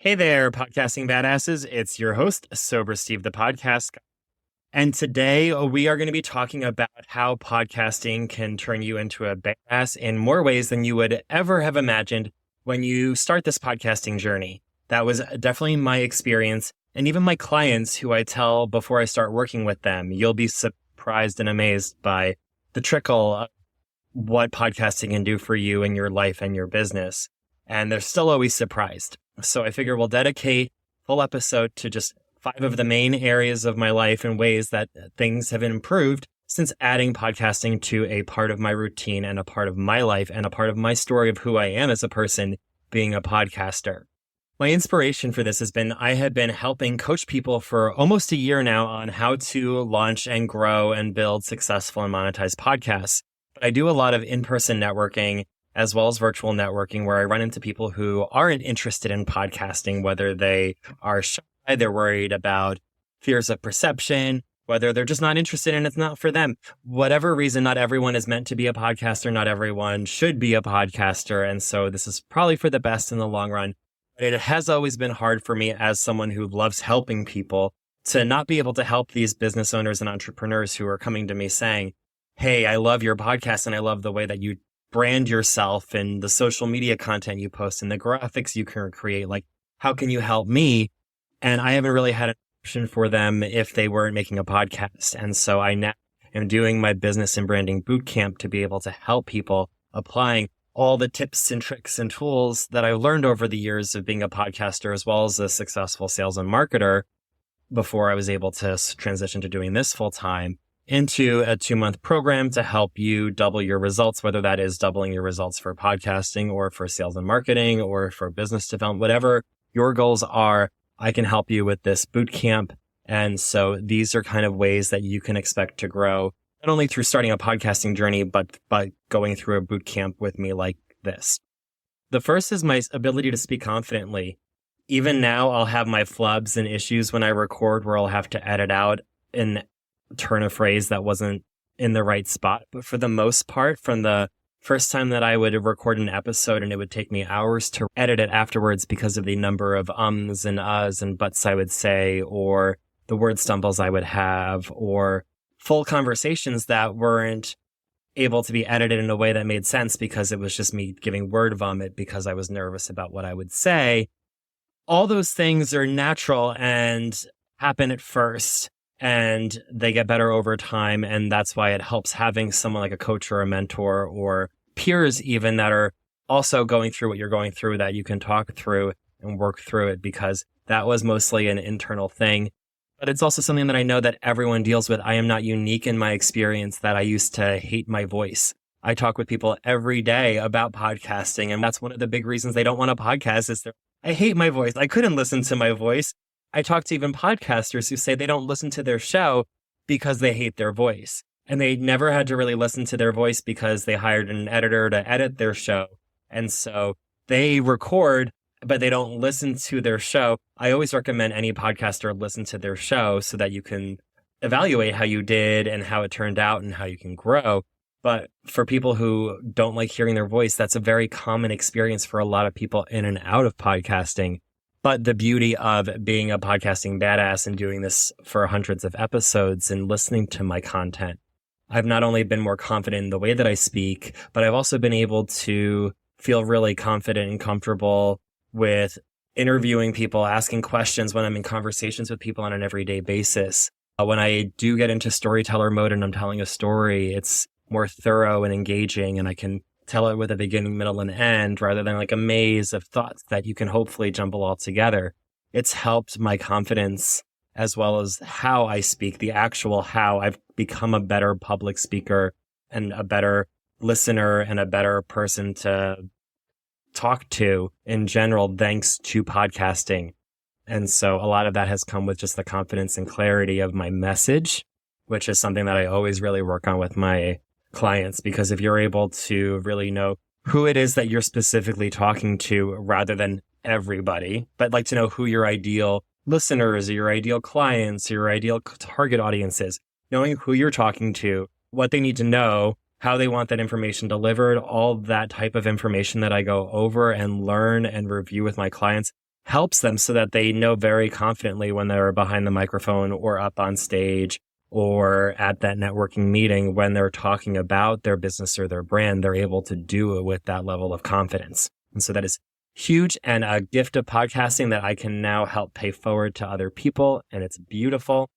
Hey there, podcasting badasses. It's your host, Sober Steve, the podcast guy. And today we are going to be talking about how podcasting can turn you into a badass in more ways than you would ever have imagined when you start this podcasting journey. That was definitely my experience. And even my clients who I tell before I start working with them, you'll be surprised and amazed by the trickle of what podcasting can do for you in your life and your business. And they're still always surprised. So I figure we'll dedicate a full episode to just 5 of the main areas of my life and ways that things have improved since adding podcasting to a part of my routine and a part of my life and a part of my story of who I am as a person being a podcaster. My inspiration for this has been I have been helping coach people for almost a year now on how to launch and grow and build successful and monetized podcasts. But I do a lot of in-person networking as well as virtual networking, where I run into people who aren't interested in podcasting, whether they are shy, they're worried about fears of perception, whether they're just not interested and it's not for them. Whatever reason, not everyone is meant to be a podcaster. Not everyone should be a podcaster. And so this is probably for the best in the long run. But it has always been hard for me as someone who loves helping people to not be able to help these business owners and entrepreneurs who are coming to me saying, hey, I love your podcast and I love the way that you brand yourself and the social media content you post and the graphics you can create. Like, how can you help me? And I haven't really had an option for them if they weren't making a podcast. And so I now am doing my business and branding bootcamp to be able to help people applying all the tips and tricks and tools that I've learned over the years of being a podcaster, as well as a successful sales and marketer before I was able to transition to doing this full time, into a 2-month program to help you double your results, whether that is doubling your results for podcasting or for sales and marketing or for business development, whatever your goals are, I can help you with this boot camp. And so these are kind of ways that you can expect to grow, not only through starting a podcasting journey, but by going through a boot camp with me like this. The first is my ability to speak confidently. Even now, I'll have my flubs and issues when I record where I'll have to edit out and turn a phrase that wasn't in the right spot. But for the most part, from the first time that I would record an episode and it would take me hours to edit it afterwards because of the number of ums and uhs and buts I would say, or the word stumbles I would have, or full conversations that weren't able to be edited in a way that made sense because it was just me giving word vomit because I was nervous about what I would say. All those things are natural and happen at first, and they get better over time. And that's why it helps having someone like a coach or a mentor or peers even that are also going through what you're going through, that you can talk through and work through it, because that was mostly an internal thing. But it's also something that I know that everyone deals with. I am not unique in my experience that I used to hate my voice. I talk with people every day about podcasting, and that's one of the big reasons they don't want a podcast is I hate my voice. I couldn't listen to my voice. I talk to even podcasters who say they don't listen to their show because they hate their voice. And they never had to really listen to their voice because they hired an editor to edit their show. And so they record, but they don't listen to their show. I always recommend any podcaster listen to their show so that you can evaluate how you did and how it turned out and how you can grow. But for people who don't like hearing their voice, that's a very common experience for a lot of people in and out of podcasting. But the beauty of being a podcasting badass and doing this for hundreds of episodes and listening to my content, I've not only been more confident in the way that I speak, but I've also been able to feel really confident and comfortable with interviewing people, asking questions when I'm in conversations with people on an everyday basis. When I do get into storyteller mode and I'm telling a story, it's more thorough and engaging, and I can tell it with a beginning, middle, and end rather than like a maze of thoughts that you can hopefully jumble all together. It's helped my confidence as well as how I speak, the actual how. I've become a better public speaker and a better listener and a better person to talk to in general, thanks to podcasting. And so a lot of that has come with just the confidence and clarity of my message, which is something that I always really work on with my clients, because if you're able to really know who it is that you're specifically talking to rather than everybody, but like to know who your ideal listeners, your ideal clients, your ideal target audience is, knowing who you're talking to, what they need to know, how they want that information delivered, all that type of information that I go over and learn and review with my clients helps them so that they know very confidently when they're behind the microphone or up on stage or at that networking meeting, when they're talking about their business or their brand, they're able to do it with that level of confidence. And so that is huge and a gift of podcasting that I can now help pay forward to other people. And it's beautiful.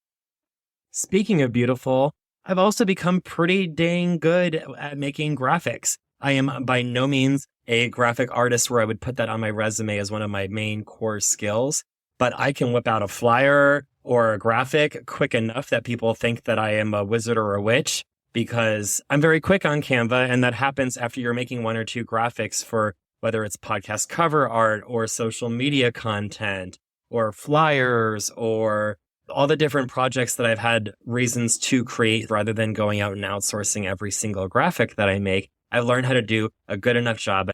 Speaking of beautiful, I've also become pretty dang good at making graphics. I am by no means a graphic artist where I would put that on my resume as one of my main core skills, but I can whip out a flyer or a graphic quick enough that people think that I am a wizard or a witch, because I'm very quick on Canva. And that happens after you're making one or two graphics for whether it's podcast cover art or social media content or flyers or all the different projects that I've had reasons to create rather than going out and outsourcing every single graphic that I make. I've learned how to do a good enough job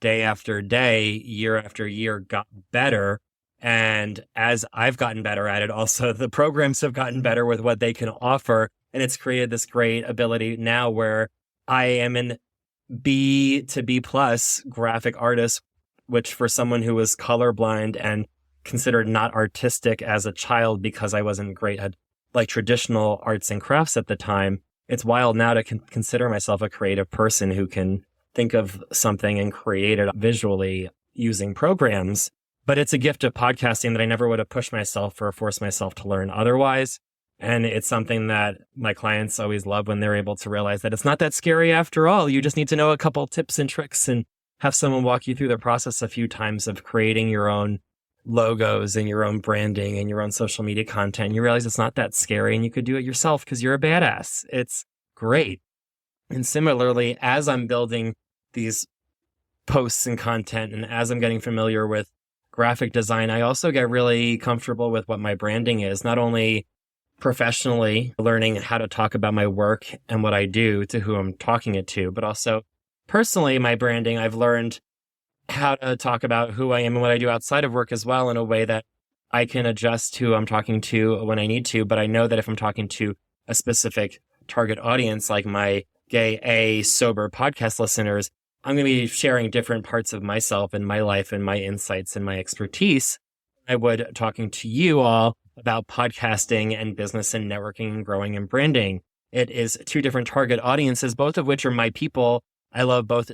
day after day, year after year, got better. And as I've gotten better at it, also the programs have gotten better with what they can offer. And it's created this great ability now where I am an B to B plus graphic artist, which for someone who was colorblind and considered not artistic as a child because I wasn't great at like traditional arts and crafts at the time, it's wild now to consider myself a creative person who can think of something and create it visually using programs. But it's a gift of podcasting that I never would have pushed myself or forced myself to learn otherwise. And it's something that my clients always love when they're able to realize that it's not that scary after all. You just need to know a couple tips and tricks and have someone walk you through the process a few times of creating your own logos and your own branding and your own social media content. You realize it's not that scary and you could do it yourself because you're a badass. It's great. And similarly, as I'm building these posts and content and as I'm getting familiar with graphic design, I also get really comfortable with what my branding is, not only professionally learning how to talk about my work and what I do to who I'm talking it to, but also personally, my branding, I've learned how to talk about who I am and what I do outside of work as well in a way that I can adjust to who I'm talking to when I need to. But I know that if I'm talking to a specific target audience, like my gay, sober podcast listeners, I'm going to be sharing different parts of myself and my life and my insights and my expertise. I would talking to you all about podcasting and business and networking and growing and branding. It is two different target audiences, both of which are my people. I love both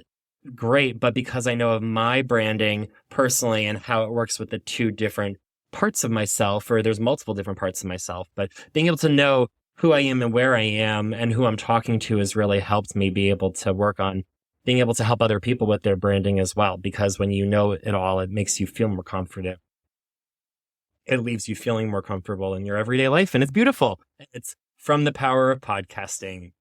great, but because I know of my branding personally and how it works with the two different parts of myself, or there's multiple different parts of myself, but being able to know who I am and where I am and who I'm talking to has really helped me be able to work on being able to help other people with their branding as well. Because when you know it all, it makes you feel more confident. It leaves you feeling more comfortable in your everyday life, and it's beautiful. It's from the power of podcasting.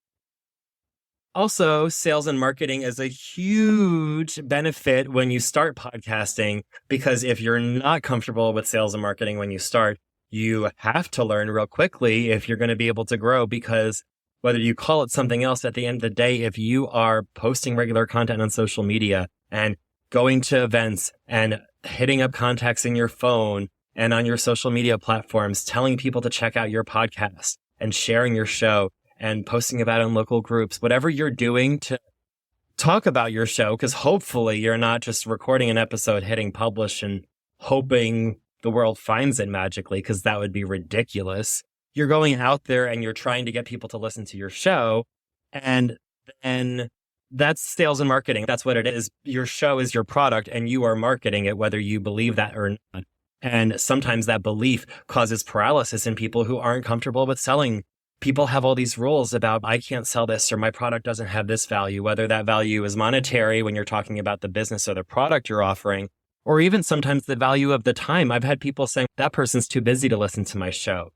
Also, sales and marketing is a huge benefit when you start podcasting, because if you're not comfortable with sales and marketing when you start, you have to learn real quickly if you're going to be able to grow, because whether you call it something else, at the end of the day, if you are posting regular content on social media and going to events and hitting up contacts in your phone and on your social media platforms, telling people to check out your podcast and sharing your show and posting about it in local groups, whatever you're doing to talk about your show, because hopefully you're not just recording an episode, hitting publish and hoping the world finds it magically, because that would be ridiculous. You're going out there and you're trying to get people to listen to your show. And then that's sales and marketing. That's what it is. Your show is your product and you are marketing it, whether you believe that or not. And sometimes that belief causes paralysis in people who aren't comfortable with selling. People have all these rules about, I can't sell this, or my product doesn't have this value, whether that value is monetary when you're talking about the business or the product you're offering, or even sometimes the value of the time. I've had people saying, that person's too busy to listen to my show.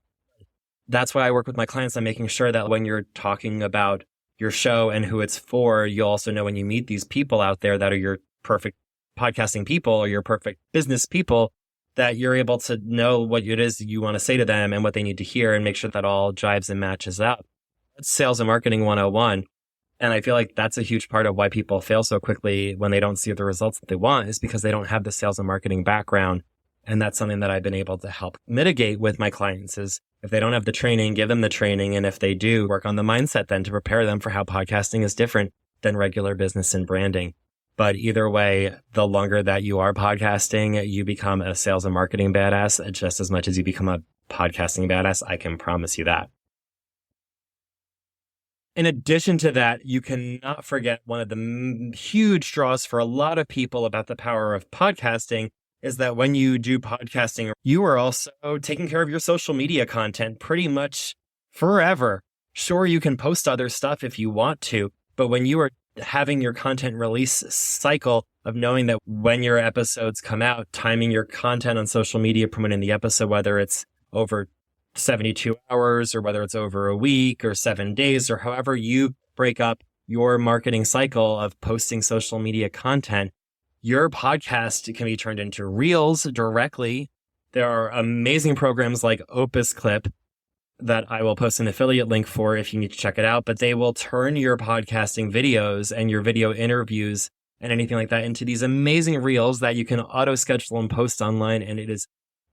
That's why I work with my clients on making sure that when you're talking about your show and who it's for, you also know when you meet these people out there that are your perfect podcasting people or your perfect business people, that you're able to know what it is you want to say to them and what they need to hear and make sure that all jives and matches out. That's sales and marketing 101. And I feel like that's a huge part of why people fail so quickly when they don't see the results that they want, is because they don't have the sales and marketing background. And that's something that I've been able to help mitigate with my clients, is if they don't have the training, give them the training. And if they do, work on the mindset then to prepare them for how podcasting is different than regular business and branding. But either way, the longer that you are podcasting, you become a sales and marketing badass just as much as you become a podcasting badass. I can promise you that. In addition to that, you cannot forget one of the huge draws for a lot of people about the power of podcasting is that when you do podcasting, you are also taking care of your social media content pretty much forever. Sure, you can post other stuff if you want to, but when you are having your content release cycle of knowing that when your episodes come out, timing your content on social media, promoting the episode, whether it's over 72 hours or whether it's over a week or 7 days or however you break up your marketing cycle of posting social media content, your podcast can be turned into reels directly. There are amazing programs like Opus Clip that I will post an affiliate link for if you need to check it out, but they will turn your podcasting videos and your video interviews and anything like that into these amazing reels that you can auto schedule and post online. And it is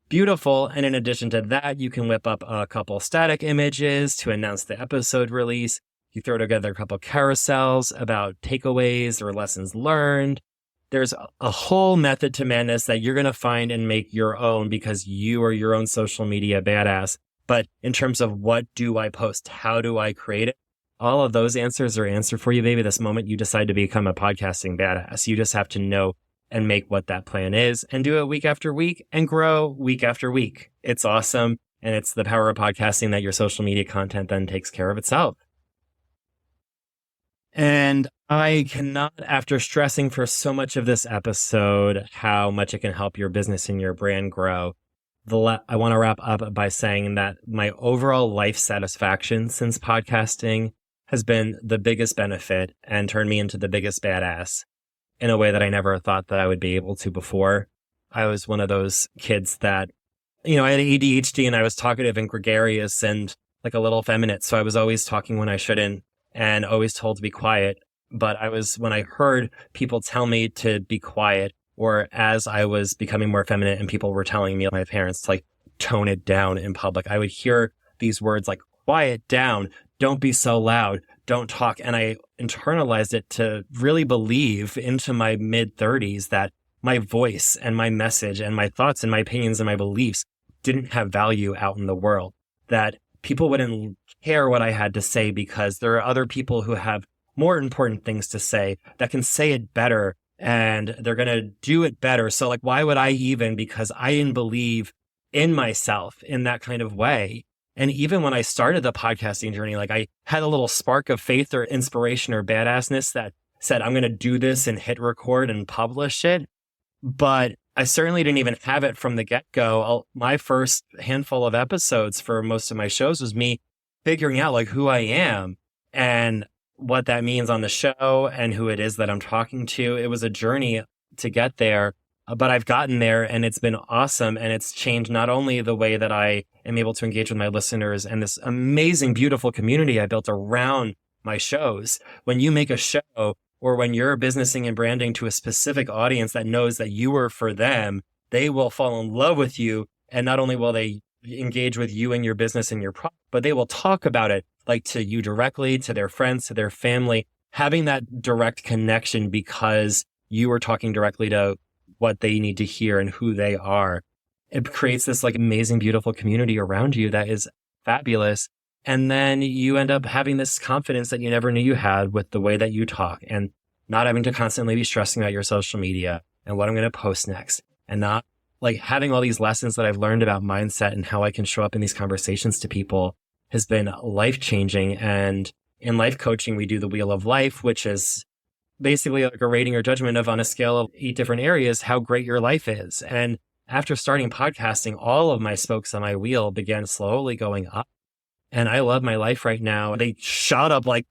beautiful. And in addition to that, you can whip up a couple static images to announce the episode release. You throw together a couple carousels about takeaways or lessons learned. There's a whole method to madness that you're going to find and make your own because you are your own social media badass. But in terms of what do I post? How do I create it? All of those answers are answered for you, baby. This moment you decide to become a podcasting badass. You just have to know and make what that plan is and do it week after week and grow week after week. It's awesome. And it's the power of podcasting that your social media content then takes care of itself. And I cannot, after stressing for so much of this episode, how much it can help your business and your brand grow. I want to wrap up by saying that my overall life satisfaction since podcasting has been the biggest benefit and turned me into the biggest badass in a way that I never thought that I would be able to before. I was one of those kids that, I had ADHD and I was talkative and gregarious and like a little effeminate. So I was always talking when I shouldn't and always told to be quiet. But when I heard people tell me to be quiet, or as I was becoming more feminine and people were telling me, my parents, to like tone it down in public, I would hear these words like, quiet down, don't be so loud, don't talk. And I internalized it to really believe into my mid-30s that my voice and my message and my thoughts and my opinions and my beliefs didn't have value out in the world, that people wouldn't care what I had to say because there are other people who have more important things to say that can say it better and they're going to do it better. So like, why would I even, because I didn't believe in myself in that kind of way. And even when I started the podcasting journey, like I had a little spark of faith or inspiration or badassness that said, I'm going to do this and hit record and publish it. But I certainly didn't even have it from the get-go. My first handful of episodes for most of my shows was me figuring out like who I am and what that means on the show and who it is that I'm talking to. It was a journey to get there, but I've gotten there and it's been awesome. And it's changed not only the way that I am able to engage with my listeners and this amazing, beautiful community I built around my shows. When you make a show or when you're businessing and branding to a specific audience that knows that you are for them, they will fall in love with you. And not only will they engage with you and your business and your product, but they will talk about it like to you directly, to their friends, to their family, having that direct connection because you are talking directly to what they need to hear and who they are. It creates this like amazing, beautiful community around you that is fabulous. And then you end up having this confidence that you never knew you had with the way that you talk and not having to constantly be stressing about your social media and what I'm going to post next and not like having all these lessons that I've learned about mindset and how I can show up in these conversations to people has been life-changing. And in life coaching, we do the Wheel of Life, which is basically like a rating or judgment of on a scale of 8 different areas, how great your life is. And after starting podcasting, all of my spokes on my wheel began slowly going up. And I love my life right now. They shot up like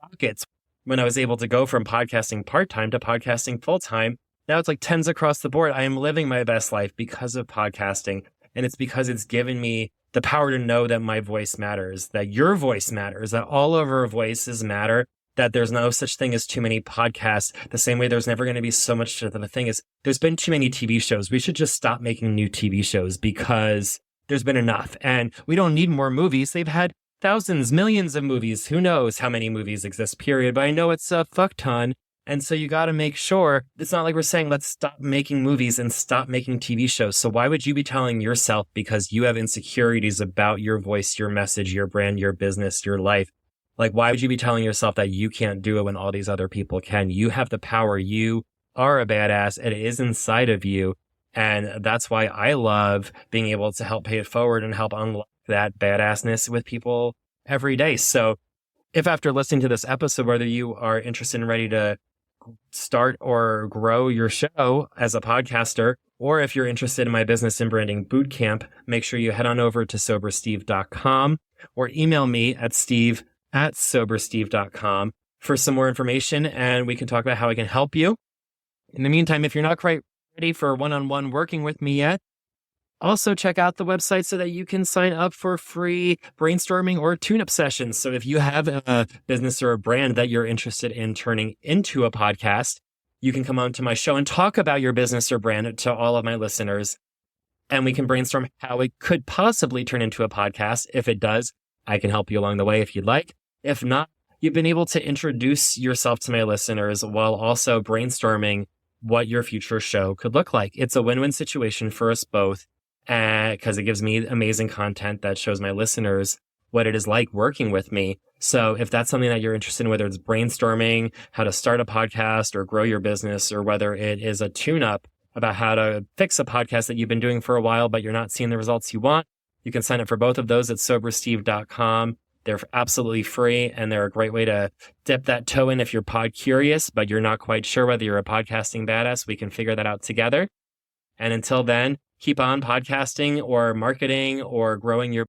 rockets when I was able to go from podcasting part-time to podcasting full-time. Now it's like tens across the board. I am living my best life because of podcasting. And it's because it's given me the power to know that my voice matters, that your voice matters, that all of our voices matter, that there's no such thing as too many podcasts, the same way there's never going to be so much. The thing is, there's been too many TV shows. We should just stop making new TV shows because there's been enough. And we don't need more movies. They've had thousands, millions of movies. Who knows how many movies exist, period. But I know it's a fuck ton. And so you got to make sure it's not like we're saying, let's stop making movies and stop making TV shows. So why would you be telling yourself, because you have insecurities about your voice, your message, your brand, your business, your life? Like, why would you be telling yourself that you can't do it when all these other people can? You have the power. You are a badass. It is inside of you. And that's why I love being able to help pay it forward and help unlock that badassness with people every day. So if after listening to this episode, whether you are interested and ready to start or grow your show as a podcaster, or if you're interested in my business and branding bootcamp, make sure you head on over to sobersteve.com or email me at steve@sobersteve.com for some more information, and we can talk about how I can help you. In the meantime, if you're not quite ready for one-on-one working with me yet, also check out the website so that you can sign up for free brainstorming or tune-up sessions. So if you have a business or a brand that you're interested in turning into a podcast, you can come on to my show and talk about your business or brand to all of my listeners. And we can brainstorm how it could possibly turn into a podcast. If it does, I can help you along the way if you'd like. If not, you've been able to introduce yourself to my listeners while also brainstorming what your future show could look like. It's a win-win situation for us both, because it gives me amazing content that shows my listeners what it is like working with me. So if that's something that you're interested in, whether it's brainstorming how to start a podcast or grow your business, or whether it is a tune-up about how to fix a podcast that you've been doing for a while, but you're not seeing the results you want, you can sign up for both of those at sobersteve.com. They're absolutely free, and they're a great way to dip that toe in if you're pod curious, but you're not quite sure whether you're a podcasting badass. We can figure that out together. And until then, keep on podcasting or marketing or growing your